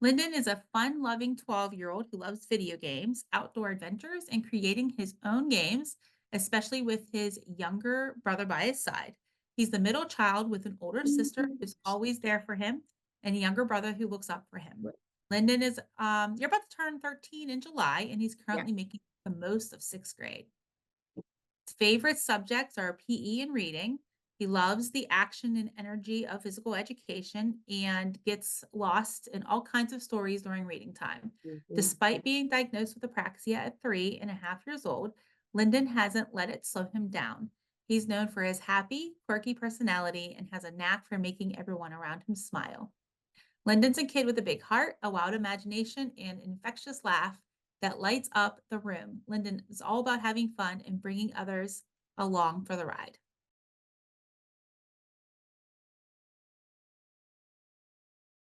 Linden is a fun-loving 12-year-old who loves video games, outdoor adventures, and creating his own games, especially with his younger brother by his side. He's the middle child with an older sister who's always there for him and a younger brother who looks up for him. Linden is you're about to turn 13 in July, and he's Yeah. currently making the most of 6th grade. His favorite subjects are PE and reading. He loves the action and energy of physical education and gets lost in all kinds of stories during reading time. Mhm. Despite being diagnosed with apraxia at 3.5 years old, Lyndon hasn't let it slow him down. He's known for his happy, quirky personality and has a knack for making everyone around him smile. Lyndon's a kid with a big heart, a wild imagination, and an infectious laugh that lights up the room. Lyndon is all about having fun and bringing others along for the ride.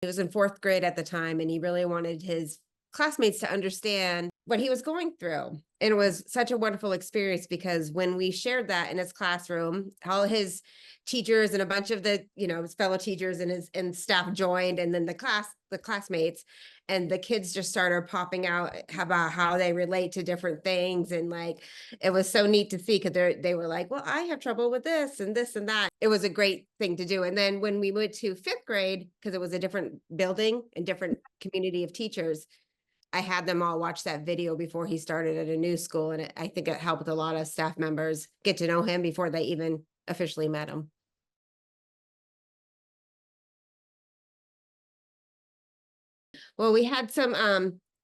He was in 4th grade at the time, and he really wanted his classmates to understand what he was going through. And it was such a wonderful experience because when we shared that in his classroom, all his teachers and a bunch of his fellow teachers and his and staff joined, and then the classmates, and the kids just started popping out about how they relate to different things. And like, it was so neat to see because they were like, well, I have trouble with this and that. It was a great thing to do. And then when we went to 5th grade, because it was a different building and different community of teachers, I had them all watch that video before he started at a new school. And I think it helped a lot of staff members get to know him before they even officially met him. Well, we had some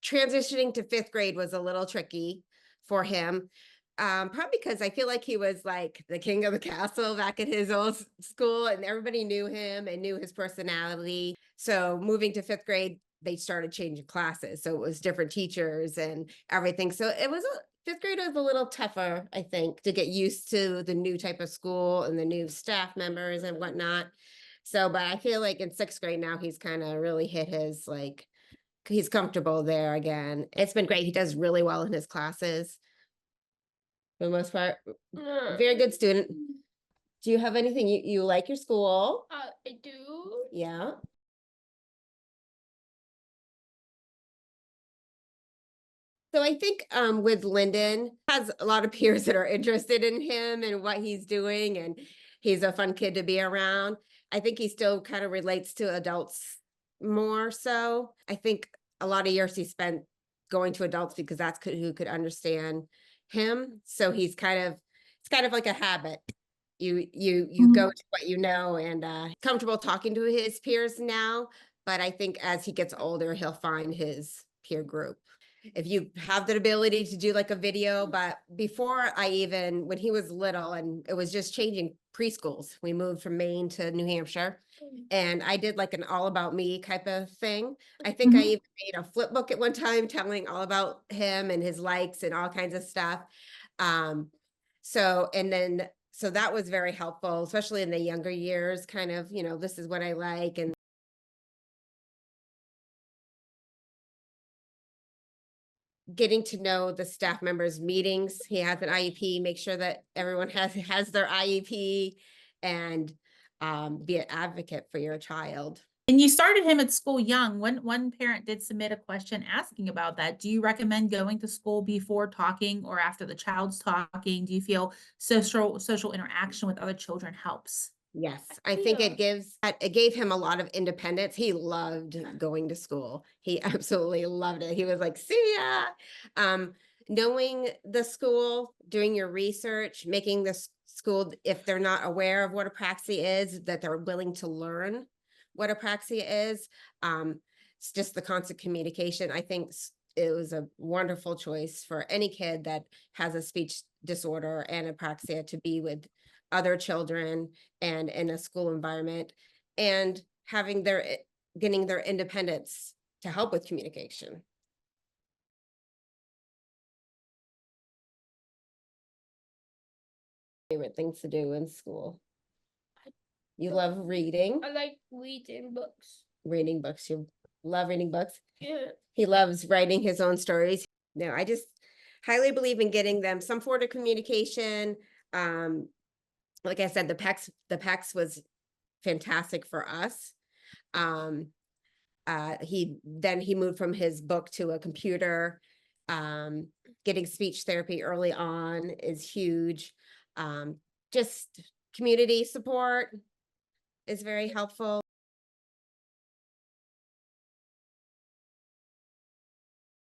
transitioning to 5th grade was a little tricky for him. Probably because I feel like he was like the king of the castle back at his old school, and everybody knew him and knew his personality. So moving to 5th grade, they started changing classes. So it was different teachers and everything. So it was 5th grade was a little tougher, I think, to get used to the new type of school and the new staff members and whatnot. So, but I feel like in 6th grade now, he's kind of really hit his like he's comfortable there again. It's been great. He does really well in his classes for the most part. Very good student. Do you have anything you like your school? I do. Yeah. So I think with Lyndon has a lot of peers that are interested in him and what he's doing, and he's a fun kid to be around. I think he still kind of relates to adults more so. I think a lot of years he spent going to adults because who could understand him. So it's kind of like a habit. You go Mhm. to what you know, and comfortable talking to his peers now. But I think as he gets older, he'll find his peer group if you have the ability to do like a video. But before when he was little and it was just changing preschools, we moved from Maine to New Hampshire, and I did like an all about me type of thing. I think I Mhm. even made a flip book at one time telling all about him and his likes and all kinds of stuff. Um, so that was very helpful, especially in the younger years, kind of, this is what I like. And getting to know the staff members' meetings. He has an IEP, make sure that everyone has their IEP, and be an advocate for your child. And you started him at school young. One parent did submit a question asking about that. Do you recommend going to school before talking or after the child's talking? Do you feel social interaction with other children helps? Yes, I think it gave him a lot of independence. He loved going to school. He absolutely loved it. He was like, "See ya." Um, Knowing the school, doing your research, making the school, if they're not aware of what apraxia is, that they're willing to learn what apraxia is. It's just the constant communication. I think it was a wonderful choice for any kid that has a speech disorder and apraxia to be with other children and in a school environment, and getting their independence to help with communication. Favorite things to do in school? You love reading. I like reading books. Reading books. You love reading books. Yeah. He loves writing his own stories. No, I just highly believe in getting them some sort of communication. Um, like I said, the PECS was fantastic for us. Um, He moved from his book to a computer. Getting speech therapy early on is huge. Just community support is very helpful.